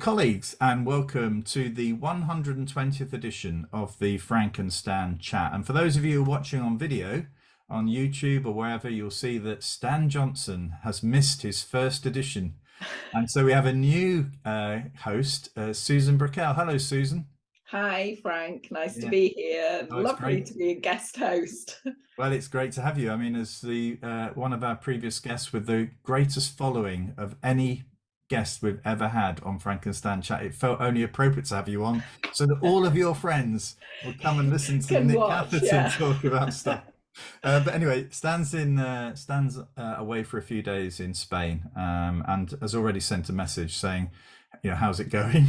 colleagues, and welcome to the 120th edition of the Frank and Stan chat. And for those of you watching on video on YouTube or wherever, you'll see that Stan Johnson has missed his first edition. And so we have a new host, Susan Breckell. Hello, Susan. Hi, Frank. Nice to Yeah. be here. Oh, it's Lovely great. to be a guest host. Well, it's great to have you. I mean, as the one of our previous guests with the greatest following of any guest we've ever had on Frankenstein Chat, it felt only appropriate to have you on so that all of your friends would come and listen to Can Nick watch, Atherton yeah. talk about stuff. But anyway, Stan's away for a few days in Spain, and has already sent a message saying, how's it going?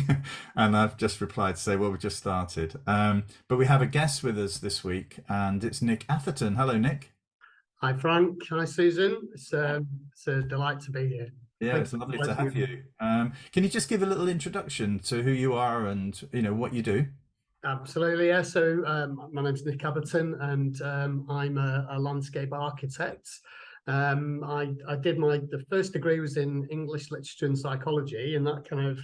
And I've just replied to say, well, we just started. But we have a guest with us this week, and it's Nick Atherton. Hello, Nick. Hi, Frank. Hi, Susan. It's a delight to be here. Yeah, it's lovely to have you. Can you just give a little introduction to who you are and what you do? Absolutely, yeah. So my name's Nick Atherton, and I'm a landscape architect. I did the first degree was in English literature and psychology, and that kind of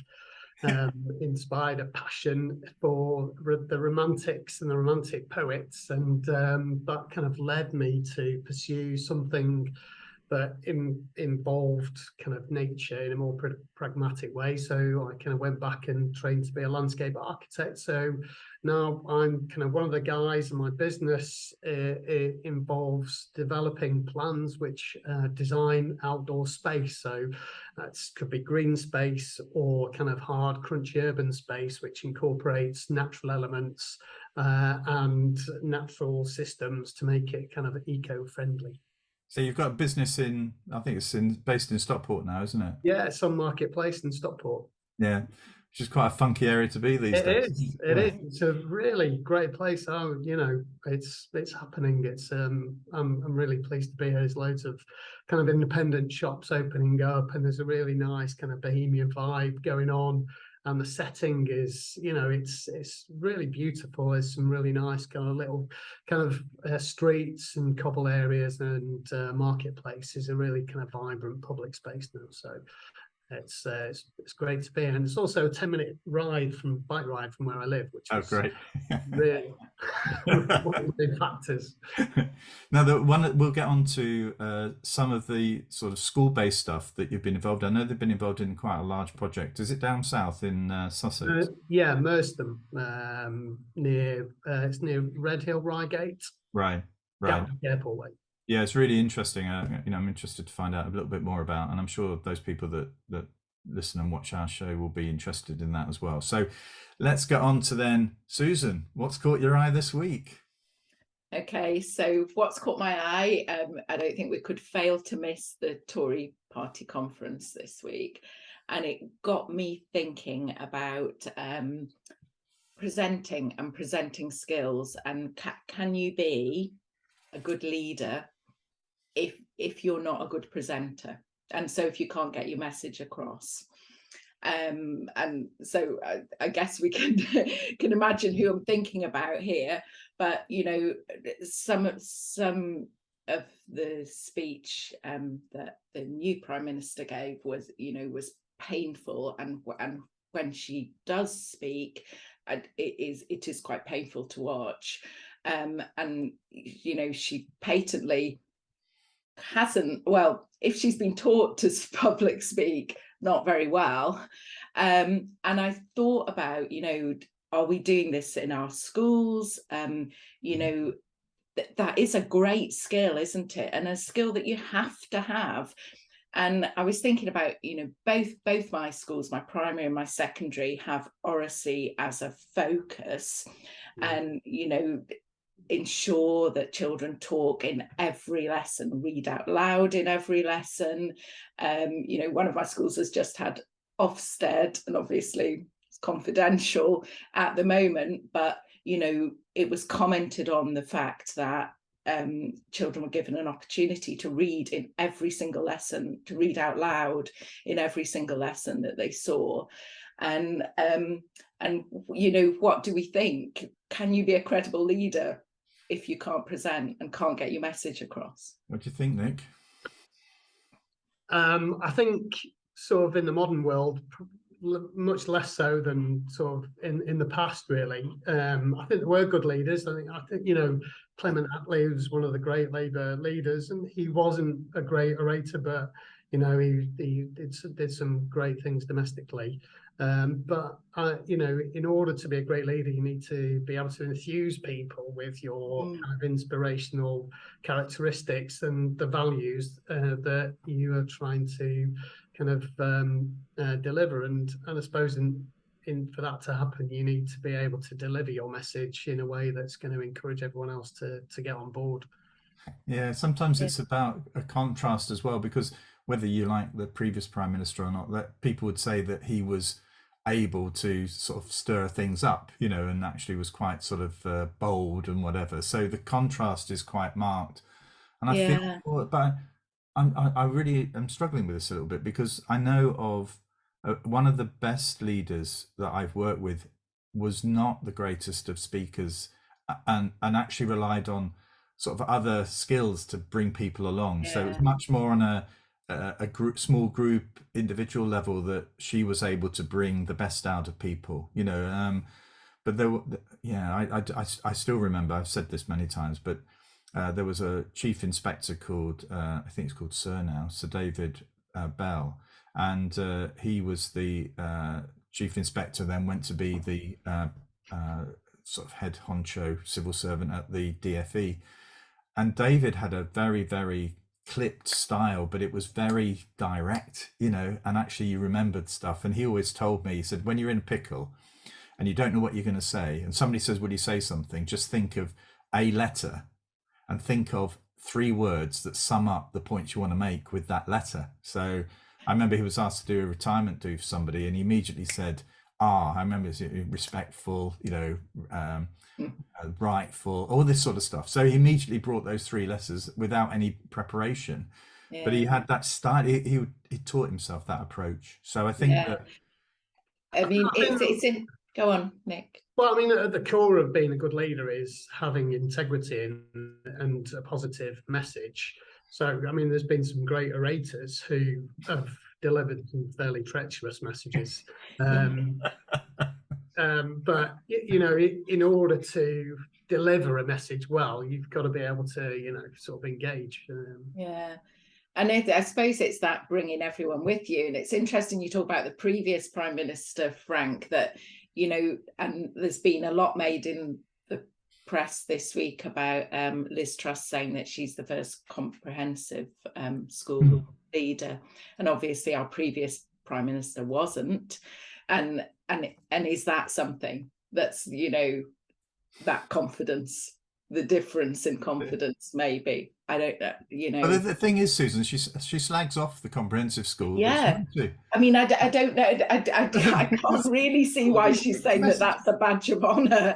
inspired a passion for the romantics and the romantic poets, and that kind of led me to pursue something that involved kind of nature in a more pragmatic way. So I kind of went back and trained to be a landscape architect. So now I'm kind of one of the guys, and my business it involves developing plans which design outdoor space. So that could be green space or kind of hard, crunchy urban space, which incorporates natural elements and natural systems to make it kind of eco-friendly. So you've got a business I think it's based in Stockport now, isn't it? Yeah, it's on Marketplace in Stockport. Yeah, which is quite a funky area to be these days. It is. It's a really great place. Oh, it's happening. I'm really pleased to be here. There's loads of kind of independent shops opening up, and there's a really nice kind of bohemian vibe going on. And the setting is, it's really beautiful. There's some really nice kind of little kind of streets and cobble areas, and Marketplace is a really kind of vibrant public space now. So it's great to be here. And it's also a 10-minute bike ride from where I live, which is great. Really one of the big factors. Now, we'll get on to some of the sort of school-based stuff that you've been involved in. I know they've been involved in quite a large project. Is it down south in Sussex? Yeah, Merstham, it's near Redhill, Reigate. Right. Airport way. Yeah, it's really interesting. I'm interested to find out a little bit more about, and I'm sure those people that listen and watch our show will be interested in that as well. So let's get on to then, Susan, what's caught your eye this week? Okay, so what's caught my eye? I don't think we could fail to miss the Tory party conference this week. And it got me thinking about presenting skills, and can you be a good leader if you're not a good presenter, and so if you can't get your message across. And so I guess we can imagine who I'm thinking about here, but some of the speech that the new Prime Minister gave was painful, and when she does speak, it is quite painful to watch. And she patently hasn't, well, if she's been taught to public speak, not very well. And I thought about, are we doing this in our schools? That is a great skill, isn't it? And a skill that you have to have. And I was thinking about, both my schools, my primary and my secondary, have oracy as a focus, and ensure that children talk in every lesson, read out loud in every lesson. One of my schools has just had Ofsted, and obviously it's confidential at the moment, but it was commented on the fact that children were given an opportunity to read in every single lesson, to read out loud in every single lesson that they saw. And what do we think? Can you be a credible leader if you can't present and can't get your message across? What do you think, Nick? I think sort of in the modern world, much less so than sort of in the past, really. I think there were good leaders. I think you know, Clement Attlee was one of the great Labour leaders, and he wasn't a great orator, but you know, he did some great things domestically. But you know, in order to be a great leader, you need to be able to infuse people with your kind of inspirational characteristics and the values that you are trying to kind of deliver. And I suppose for that to happen, you need to be able to deliver your message in a way that's going to encourage everyone else to get on board. Yeah, sometimes it's about a contrast as well, because whether you like the previous prime minister or not, that people would say that he was able to sort of stir things up, you know, and actually was quite sort of bold and whatever. So the contrast is quite marked, and I feel, but I really am struggling with this a little bit, because I know of one of the best leaders that I've worked with was not the greatest of speakers, and actually relied on sort of other skills to bring people along. So it was much more on a small group, individual level that she was able to bring the best out of people, you know. But there were, I still remember, I've said this many times, but there was a chief inspector called, I think it's called Sir David Bell, and he was the chief inspector, then went to be the sort of head honcho civil servant at the DfE. And David had a very, very clipped style, but it was very direct, you know, and actually you remembered stuff. And he always told me, he said, when you're in a pickle and you don't know what you're going to say, and somebody says, will you say something? Just think of a letter and think of 3 words that sum up the points you want to make with that letter. So I remember he was asked to do a retirement do for somebody, and he immediately said, I remember it was respectful, you know, rightful, all this sort of stuff. So he immediately brought those 3 letters without any preparation. But he had that style. He taught himself that approach. So I think that, I mean, it's in. Go on, Nick. Well, I mean, at the core of being a good leader is having integrity and a positive message. So, I mean, there's been some great orators who have delivered some fairly treacherous messages. But, you know, in order to deliver a message well, you've got to be able to, you know, sort of engage. And I suppose it's that bringing everyone with you. And it's interesting you talk about the previous Prime Minister, Frank, that, you know, and there's been a lot made in the press this week about Liz Truss saying that she's the first comprehensive school leader. And obviously our previous Prime Minister wasn't. And is that something that's, you know, that confidence, the difference in confidence, maybe? I don't know, you know. But the thing is, Susan, she slags off the comprehensive school. Yeah. I mean, I don't know. I can't really see why she's saying that that's a badge of honour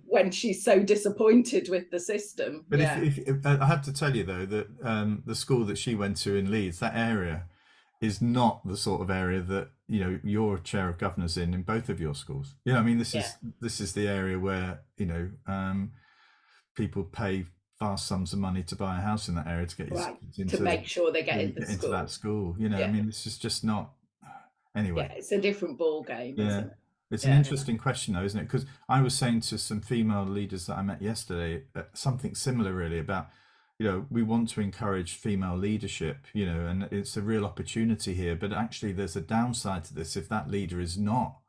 when she's so disappointed with the system. But if I have to tell you, though, that the school that she went to in Leeds, that area is not the sort of area that, you know, your chair of governors in both of your schools. You know, I mean, this is the area where, you know, people pay vast sums of money to buy a house in that area to get to make sure they get into that school. You know, I mean, this is just not. Anyway, it's a different ball game. Isn't it? It's an interesting question, though, isn't it? Because I was saying to some female leaders that I met yesterday something similar, really, about, you know, we want to encourage female leadership, you know, and it's a real opportunity here. But actually, there's a downside to this. If that leader is not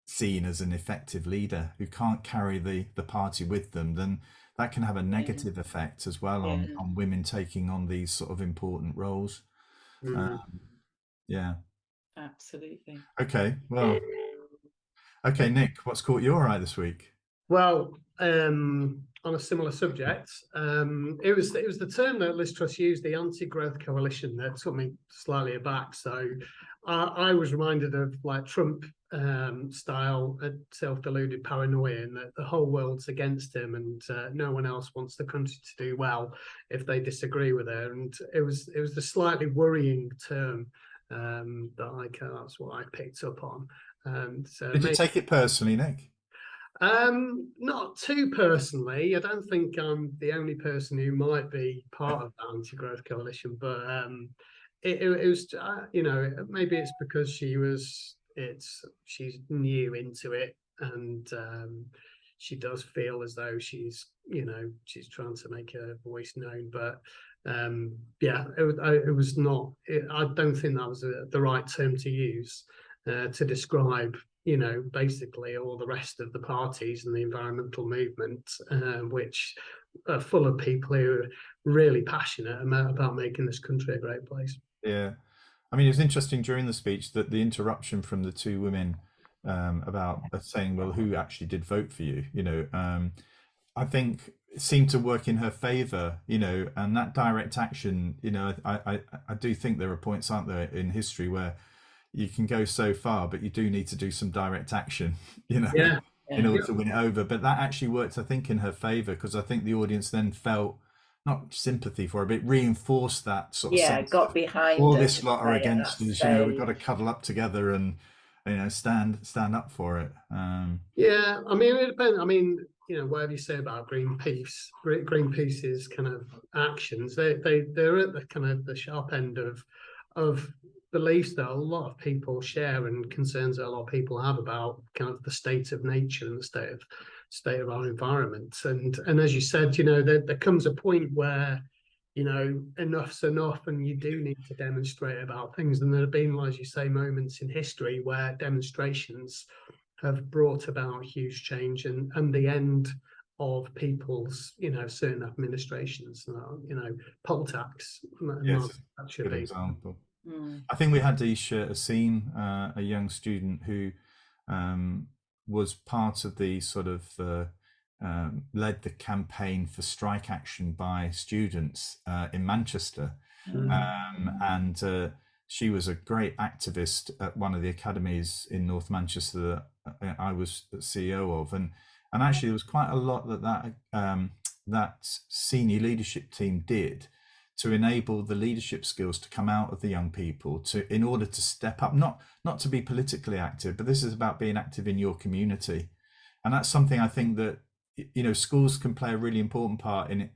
seen as an effective leader, who can't carry the party with them, then that can have a negative effect as well on women taking on these sort of important roles. Absolutely. Okay, well, okay, Nick, what's caught your eye this week? Well, on a similar subject, it was the term that Liz Truss used, the anti-growth coalition, that took me slightly aback. So I was reminded of like Trump style self-deluded paranoia, and that the whole world's against him, and no one else wants the country to do well if they disagree with her. And it was the slightly worrying term that's what I picked up on. So did you take it personally, Nick? Not too personally. I don't think I'm the only person who might be part of the anti-growth coalition, but it was, you know, maybe it's because she was she's new into it, and she does feel as though she's trying to make her voice known. But yeah, it was not. I don't think that was the right term to use to describe, basically all the rest of the parties and the environmental movement, which are full of people who are really passionate about making this country a great place. Yeah. I mean, it was interesting during the speech that the interruption from the two women about saying, well, who actually did vote for you? I think it seemed to work in her favour, and that direct action, I do think there are points, aren't there, in history where you can go so far, but you do need to do some direct action, Yeah. in order to win it over. But that actually worked, I think, in her favour, because I think the audience then felt not sympathy for her, but reinforced that sort of sense got of, behind all her this to lot are say against it, us, we've got to cuddle up together and stand up for it. Yeah, I mean, it depends. I mean, whatever you say about Greenpeace's kind of actions, they're at the kind of the sharp end of beliefs that a lot of people share, and concerns that a lot of people have about kind of the state of nature and the state of our environment. And as you said, there comes a point where enough's enough, and you do need to demonstrate about things. And there have been, as you say, moments in history where demonstrations have brought about huge change and the end of people's, certain administrations. Poll tax. Yes, that should good be example. Mm. I think we had Isha Asim, a young student who was part of the sort of led the campaign for strike action by students in Manchester. And she was a great activist at one of the academies in North Manchester that I was the CEO of, and actually there was quite a lot that senior leadership team did to enable the leadership skills to come out of the young people in order to step up, not to be politically active, but this is about being active in your community. And that's something I think that schools can play a really important part in it.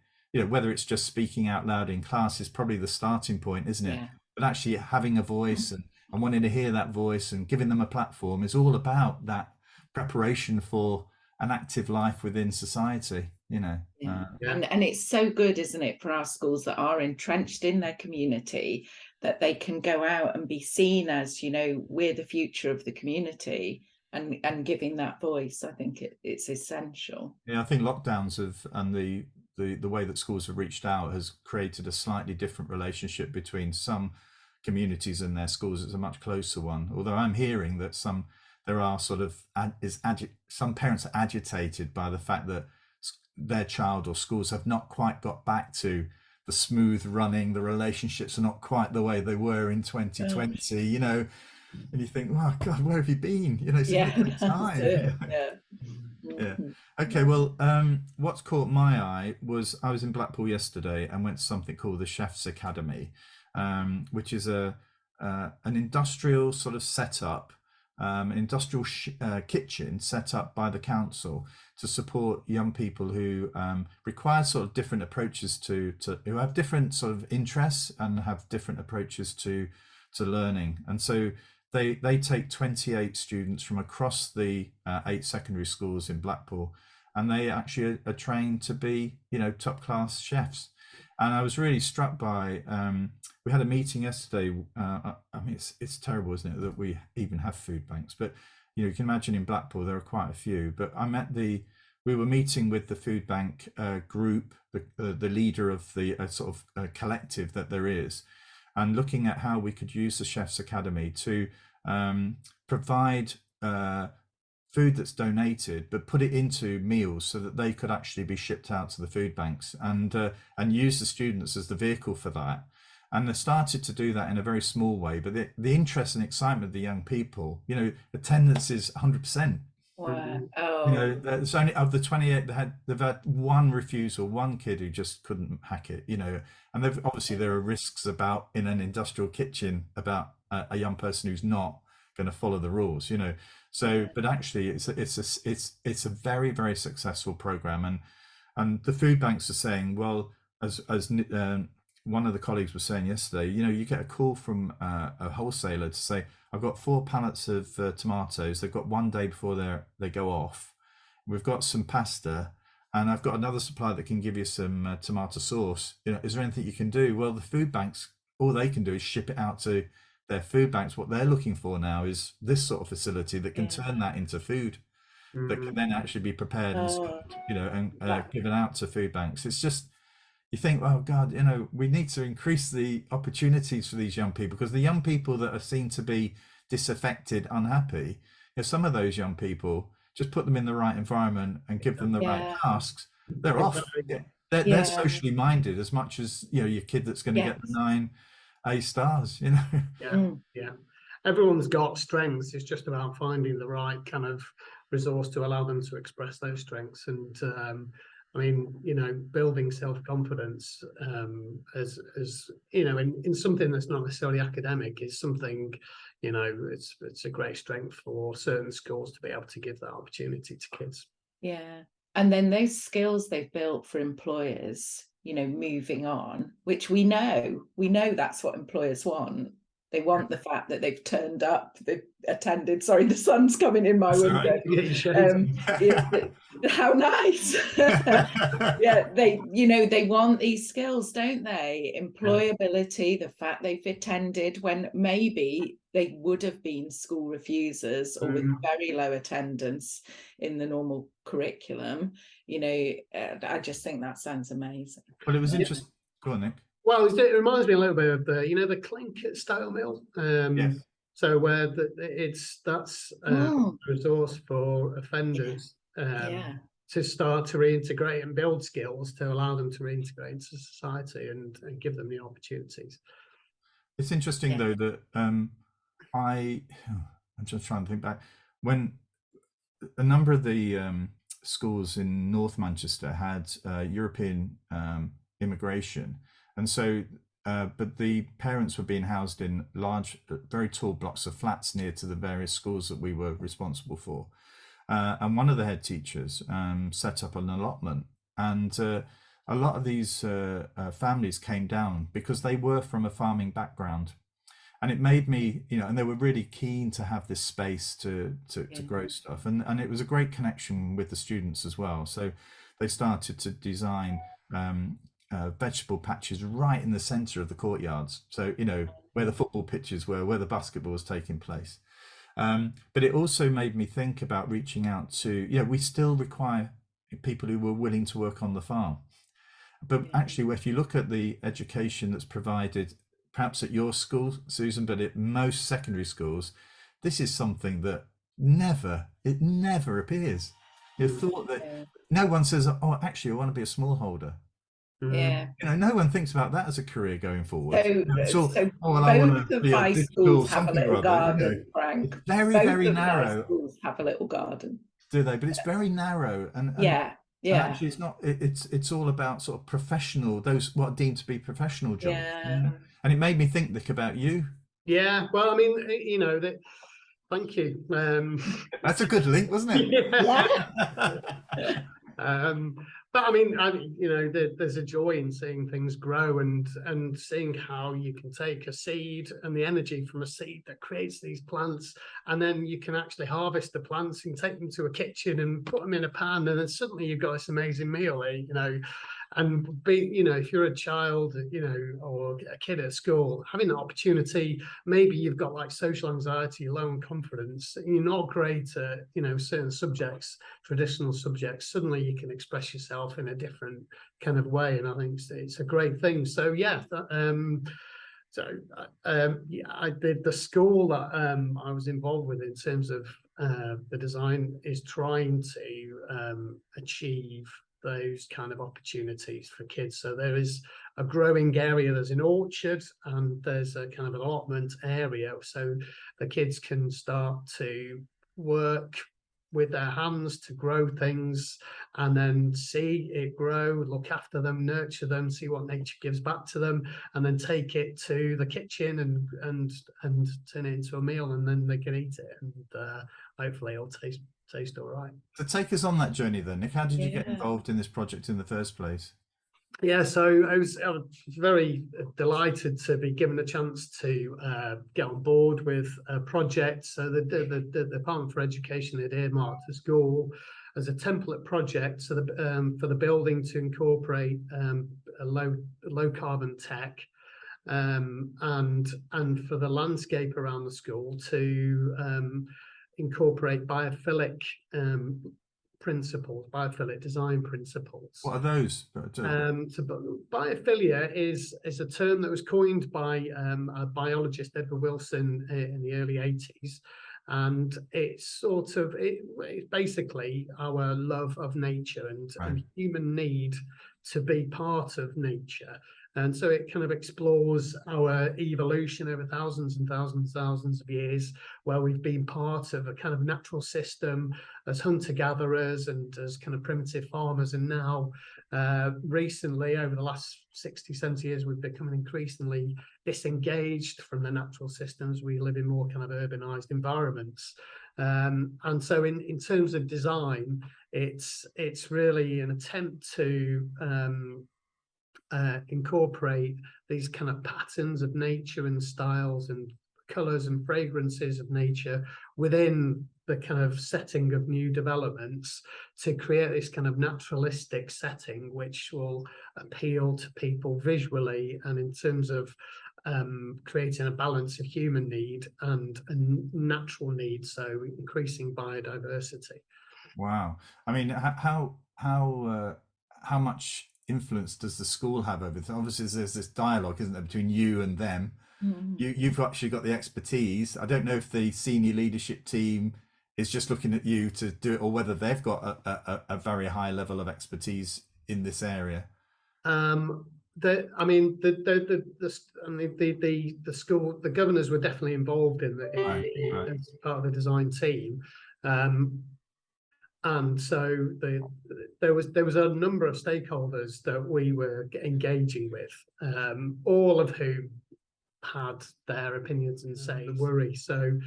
Whether it's just speaking out loud in class is probably the starting point, isn't it? Yeah. But actually having a voice and wanting to hear that voice and giving them a platform is all about that preparation for an active life within society. And it's so good, isn't it, for our schools that are entrenched in their community, that they can go out and be seen as, we're the future of the community, and giving that voice. I think it's essential. Yeah, I think lockdowns and the way that schools have reached out has created a slightly different relationship between some communities and their schools. It's a much closer one, although I'm hearing that some parents are agitated by the fact that their child or schools have not quite got back to the smooth running. The relationships are not quite the way they were in 2020, and you think, oh God, where have you been? It's been time. Yeah. Okay, well, what's caught my eye was I was in Blackpool yesterday and went to something called the Chef's Academy, which is an industrial sort of setup, an industrial kitchen set up by the council to support young people who require sort of different approaches to who have different sort of interests and have different approaches to learning. And so they take 28 students from across the 8 secondary schools in Blackpool, and they actually are trained to be top class chefs. And I was really struck by we had a meeting yesterday. I mean, it's terrible, isn't it, that we even have food banks? But you can imagine in Blackpool there are quite a few. But we were meeting with the food bank group, the leader of the sort of collective that there is, and looking at how we could use the Chef's Academy to provide food that's donated, but put it into meals so that they could actually be shipped out to the food banks, and use the students as the vehicle for that. And they started to do that in a very small way, but the interest and excitement of the young people, attendance is 100%. Wow. There's only, of the 28, they've had one refusal, one kid who just couldn't hack it, and obviously there are risks about in an industrial kitchen about a young person who's not going to follow the rules, so but actually it's a very, very successful program, and the food banks are saying, well, as one of the colleagues was saying yesterday, you get a call from a wholesaler to say, I've got 4 pallets of tomatoes. They've got 1 day before they go off. We've got some pasta, and I've got another supplier that can give you some tomato sauce. Is there anything you can do? Well, the food banks, all they can do is ship it out to their food banks. What they're looking for now is this sort of facility that can turn that into food that can then actually be prepared and sold, and given out to food banks. It's just, you think, oh God, we need to increase the opportunities for these young people, because the young people that are seen to be disaffected, unhappy, some of those young people, just put them in the right environment and give them the right tasks, they're off. They're socially minded as much as your kid that's going to get the 9 A stars. Yeah. Everyone's got strengths. It's just about finding the right kind of resource to allow them to express those strengths. And I mean, building self-confidence as in something that's not necessarily academic is something, it's a great strength for certain schools to be able to give that opportunity to kids. Yeah. And then those skills they've built for employers, moving on, which we know that's what employers want. They want the fact that they've turned up, they've attended. Sorry, the sun's coming in my window. Right. How nice. Yeah, they want these skills, don't they? Employability, the fact they've attended when maybe they would have been school refusers or with very low attendance in the normal curriculum. I just think that sounds amazing. Well, it was interesting. Go on, Nick. Well, it reminds me a little bit of the clink at Style Mill. Yes. So where that's a resource for offenders to start to reintegrate and build skills to allow them to reintegrate into society and give them the opportunities. It's interesting though that I'm just trying to think back when a number of the schools in North Manchester had European immigration. And so, but the parents were being housed in large, very tall blocks of flats near to the various schools that we were responsible for. And one of the head teachers set up an allotment. And a lot of these families came down because they were from a farming background. And it made me, and they were really keen to have this space to grow stuff. And it was a great connection with the students as well. So they started to design vegetable patches right in the center of the courtyards, so where the football pitches were, where the basketball was taking place. But it also made me think about reaching out to, we still require people who were willing to work on the farm, but actually if you look at the education that's provided perhaps at your school, Susan, but at most secondary schools, this is something that never appears. You thought that no one says, oh actually I want to be a smallholder. No one thinks about that as a career going forward. So I want to be my schools have a little garden, Frank. It's very narrow. Schools have a little garden. Do they? But it's very narrow, and actually, it's not. It's all about sort of professional, those what are deemed to be professional jobs. And it made me think, Nick, about you. Yeah. Well, I mean, thank you. That's a good link, wasn't it? But I mean, there's a joy in seeing things grow and seeing how you can take a seed and the energy from a seed that creates these plants, and then you can actually harvest the plants and take them to a kitchen and put them in a pan, and then suddenly you've got this amazing meal, and if you're a child, or a kid at school, having the opportunity, maybe you've got like social anxiety, low in confidence, and you're not great at, certain subjects, traditional subjects, suddenly you can express yourself in a different kind of way. And I think it's a great thing. So, I did the school that I was involved with in terms of the design is trying to achieve those kind of opportunities for kids. So there is a growing area, there's an orchard, and there's a kind of an allotment area, so the kids can start to work with their hands to grow things and then see it grow, look after them, nurture them, see what nature gives back to them, and then take it to the kitchen and turn it into a meal, and then they can eat it, and hopefully it'll taste all right. So take us on that journey then, Nick. How did you get involved in this project in the first place? Yeah, so I was very delighted to be given a chance to get on board with a project. So the Department for Education had earmarked the school as a template project, so for the building to incorporate a low carbon tech, and for the landscape around the school to incorporate biophilic principles, biophilic design principles. What are those? So biophilia is a term that was coined by a biologist, Edward Wilson, in the early 80s. And it's basically our love of nature and human need to be part of nature. And so it kind of explores our evolution over thousands and thousands of years, where we've been part of a kind of natural system as hunter-gatherers and as kind of primitive farmers. And now, recently, over the last 60, 70 years, we've become increasingly disengaged from the natural systems. We live in more kind of urbanized environments. And so in terms of design, it's really an attempt to incorporate these kind of patterns of nature and styles and colors and fragrances of nature within the kind of setting of new developments to create this kind of naturalistic setting which will appeal to people visually and in terms of creating a balance of human need and natural need, so increasing biodiversity. Wow. I mean, how much influence does the school have over this? Obviously, there's this dialogue, isn't there, between you and them. You've actually got the expertise. I don't know if the senior leadership team is just looking at you to do it, or whether they've got a very high level of expertise in this area. The school, the governors were definitely involved in as part of the design team. And so there was a number of stakeholders that we were engaging with, all of whom had their opinions and say worry. So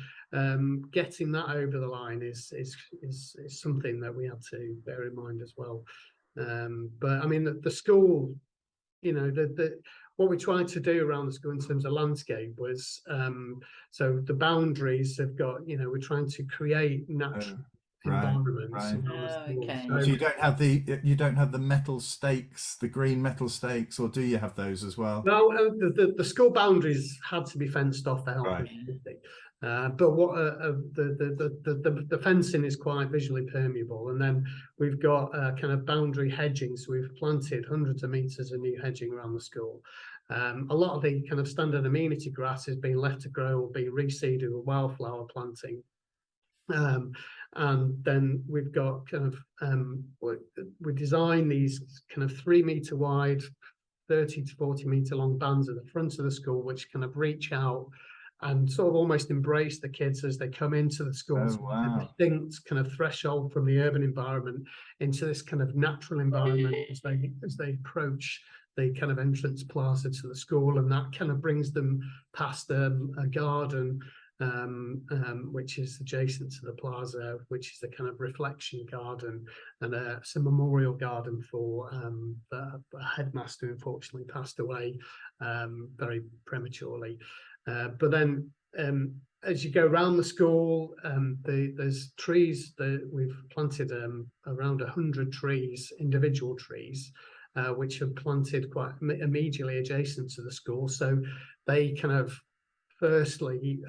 getting that over the line is something that we had to bear in mind as well. But I mean, the school, you know, what we tried to do around the school in terms of landscape was, so the boundaries have got, you know, we're trying to create natural environments. Okay. So you don't have the metal stakes, the green metal stakes, or do you have those as well? No, the school boundaries had to be fenced off for health and safety. But what the fencing is quite visually permeable, and then we've got kind of boundary hedging. So we've planted hundreds of meters of new hedging around the school. A lot of the kind of standard amenity grass is being left to grow or be reseeded with wildflower planting. And then we've got kind of we design these kind of 3 meter wide, 30 to 40 meter long bands at the front of the school, which kind of reach out and sort of almost embrace the kids as they come into the school. Oh, wow. A distinct kind of threshold from the urban environment into this kind of natural environment as they approach the kind of entrance plaza to the school, and that kind of brings them past a garden which is adjacent to the plaza, which is the kind of reflection garden, and it's a memorial garden for the headmaster who unfortunately passed away very prematurely. But then as you go around the school, there's trees that we've planted, around 100 trees, individual trees, which are planted quite immediately adjacent to the school. So they kind of firstly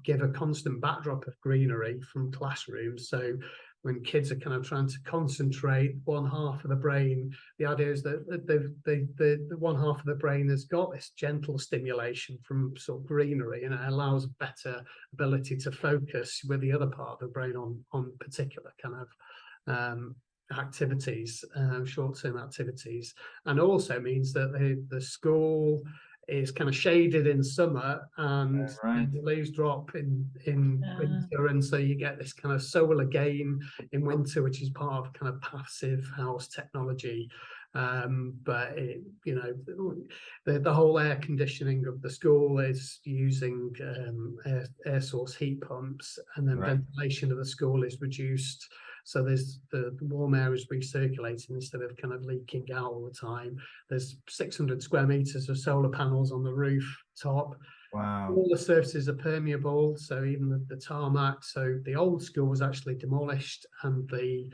give a constant backdrop of greenery from classrooms. So when kids are kind of trying to concentrate one half of the brain, the idea is that the one half of the brain has got this gentle stimulation from sort of greenery, and it allows better ability to focus with the other part of the brain on particular kind of activities, short-term activities, and also means that the school is kind of shaded in summer and the leaves drop in winter, and so you get this kind of solar gain in winter, which is part of kind of passive house technology. But the whole air conditioning of the school is using air source heat pumps, and then ventilation of the school is reduced. So there's the warm air is recirculating instead of kind of leaking out all the time. There's 600 square meters of solar panels on the roof top. Wow. All the surfaces are permeable, so even the tarmac. So the old school was actually demolished, and the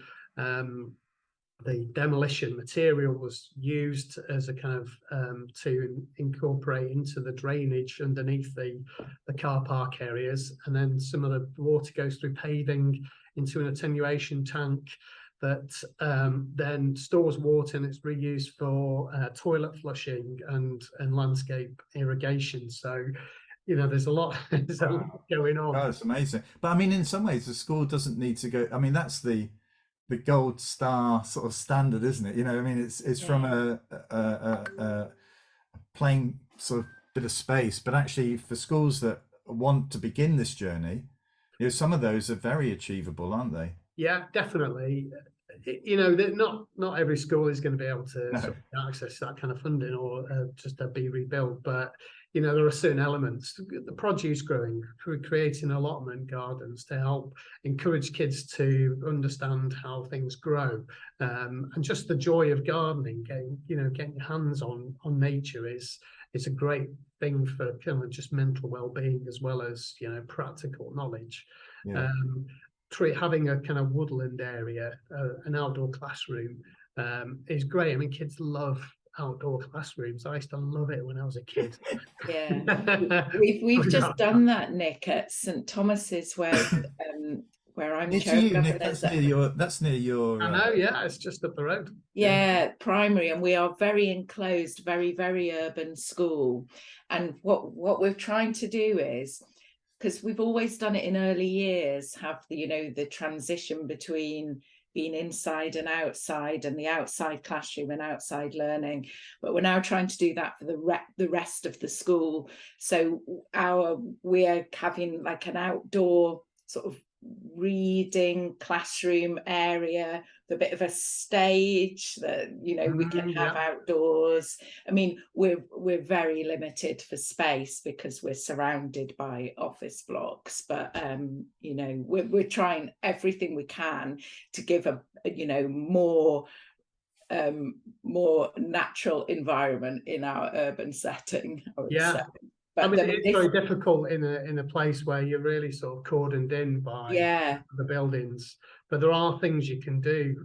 demolition material was used as a kind of to incorporate into the drainage underneath the car park areas, and then some of the water goes through paving into an attenuation tank that then stores water, and it's reused for toilet flushing and landscape irrigation. So there's a lot going on. Oh, it's amazing. But I mean, in some ways the school doesn't need to go, I mean, that's the gold star sort of standard, isn't it? I mean, it's from a plain sort of bit of space, but actually for schools that want to begin this journey, some of those are very achievable, aren't they? Yeah, definitely. Not every school is going to be able to sort of access that kind of funding or just to be rebuilt, but there are certain elements. The produce growing, creating allotment gardens to help encourage kids to understand how things grow, and just the joy of gardening. Getting your hands on nature is a great thing for kind of just mental well-being as well as practical knowledge. Yeah. Having a kind of woodland area, an outdoor classroom, is great. I mean, kids love outdoor classrooms. I used to love it when I was a kid. Yeah, we've just done that, Nick, at St Thomas's, where I'm chair of governors. That's near your. I know, yeah, it's just up the road. Yeah, primary, and we are very enclosed, very, very urban school. And what we're trying to do is, because we've always done it in early years, have the transition between being inside and outside, and the outside classroom and outside learning, but we're now trying to do that for the rest of the school. So we're having like an outdoor sort of reading classroom area, a bit of a stage that we can have outdoors. I mean, we're very limited for space because we're surrounded by office blocks, but we're trying everything we can to give a more natural environment in our urban setting, I would say. But I mean, it's very difficult in a place where you're really sort of cordoned in by the buildings. But there are things you can do.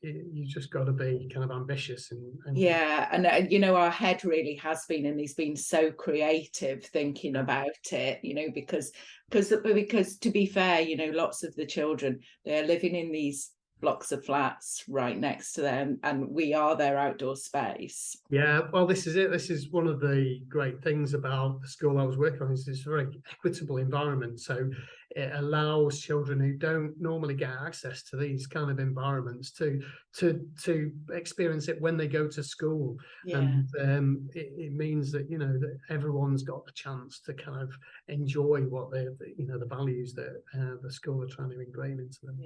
You just got to be kind of ambitious and our head really has been, and he's been so creative thinking about it. Because to be fair, lots of the children, they're living in these blocks of flats right next to them, and we are their outdoor space. Yeah, well, this is it. This is one of the great things about the school I was working on, is it's a very equitable environment. So it allows children who don't normally get access to these kind of environments to experience it when they go to school. And it means that that everyone's got the chance to kind of enjoy what the values that the school are trying to ingrain into them.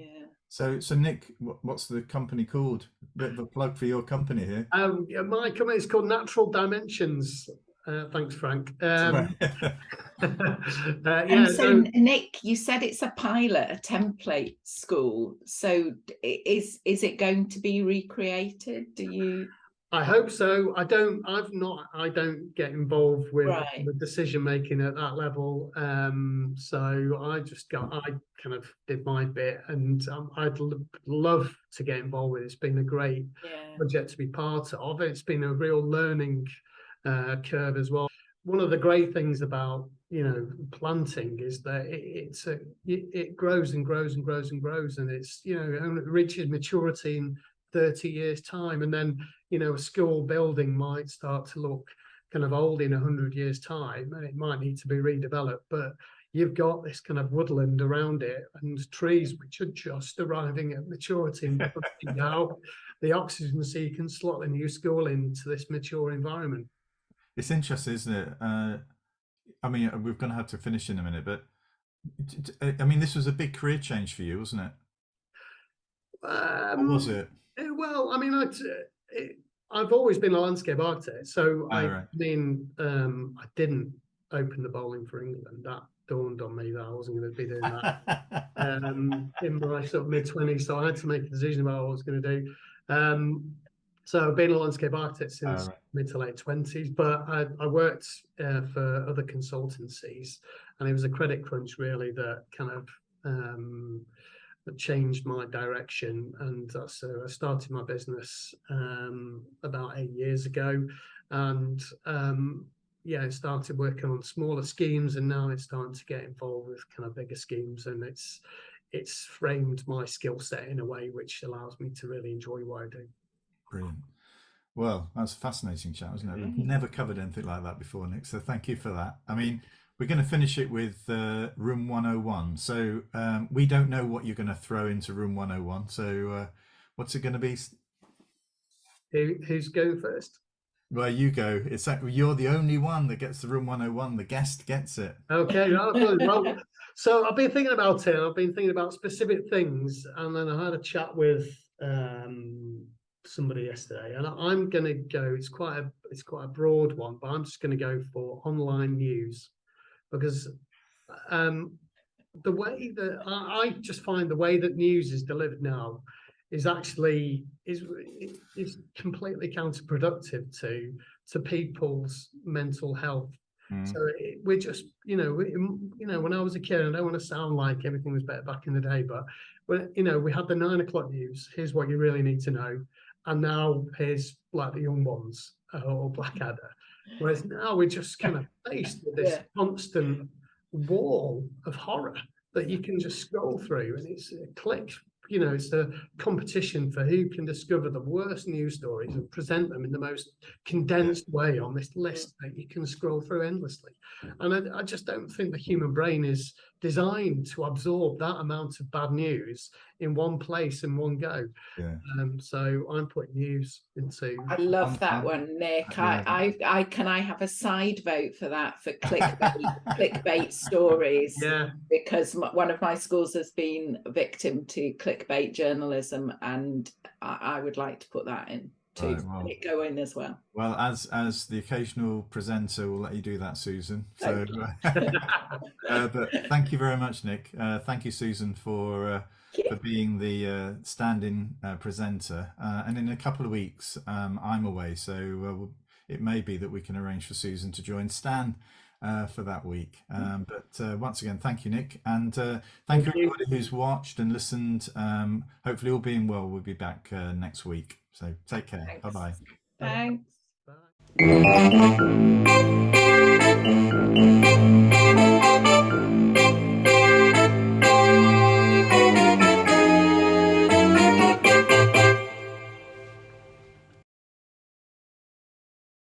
So Nick, what's the company called? Bit of a plug for your company here. My company is called Natural Dimensions. Thanks, Frank. So Nick, you said it's a pilot, a template school. So is it going to be recreated? Do you? I hope so. I don't get involved with the decision making at that level. So I kind of did my bit, and I'd love to get involved with it. It's been a great project to be part of. It's been a real learning curve as well. One of the great things about planting is that it grows and grows and grows and grows, and it's it reaches maturity in 30 years time, and then a school building might start to look kind of old in 100 years time, and it might need to be redeveloped, but you've got this kind of woodland around it and trees which are just arriving at maturity and putting out the oxygen so you can slot the new school into this mature environment. It's interesting, isn't it? I mean, we're going to have to finish in a minute, but I mean, this was a big career change for you, wasn't it? Or was it? Well, I mean, I've always been a landscape architect, so right. I didn't open the bowling for England. That dawned on me that I wasn't going to be doing that in my sort of mid-20s. So I had to make a decision about what I was going to do. So I've been a landscape architect since mid to late 20s, but I worked for other consultancies, and it was a credit crunch really that kind of that changed my direction. And so I started my business about 8 years ago, and I started working on smaller schemes, and now it's starting to get involved with kind of bigger schemes, and it's framed my skill set in a way which allows me to really enjoy what I do. Brilliant. Well, that's a fascinating chat, wasn't it? We've never covered anything like that before, Nick, so thank you for that. I mean, we're going to finish it with room 101. So we don't know what you're going to throw into room 101. So what's it going to be? Who's going first? Well, you go. It's like you're the only one that gets the room 101. The guest gets it. Okay. Well, so I've been thinking about it. I've been thinking about specific things, and then I had a chat with somebody yesterday, and I'm going to go. It's quite a broad one, but I'm just going to go for online news, because the way that I just find the way that news is delivered now is actually is completely counterproductive to people's mental health. So we're just, when I was a kid, I don't want to sound like everything was better back in the day, but we had the 9 o'clock news. Here's what you really need to know, and now here's like the young ones or Blackadder. Whereas now we're just kind of faced with this constant wall of horror that you can just scroll through, and it's a click. It's a competition for who can discover the worst news stories and present them in the most condensed way on this list that you can scroll through endlessly. And I just don't think the human brain is designed to absorb that amount of bad news in one place in one go. So I'm putting news into. I love that one, Nick. Can I have a side vote for that, for clickbait stories? Yeah. Because one of my schools has been a victim to clickbait journalism, and I would like to put that in too. Right, well, go in as well. Well, as the occasional presenter, we'll let you do that, Susan. So, but thank you very much, Nick. Thank you, Susan, for being the stand-in presenter. And in a couple of weeks, I'm away, so it may be that we can arrange for Susan to join Stan for that week. But once again, thank you, Nick, and thank you everybody who's watched and listened. Hopefully all being well, we'll be back next week. So take care. Thanks. Bye-bye. Thanks. Bye.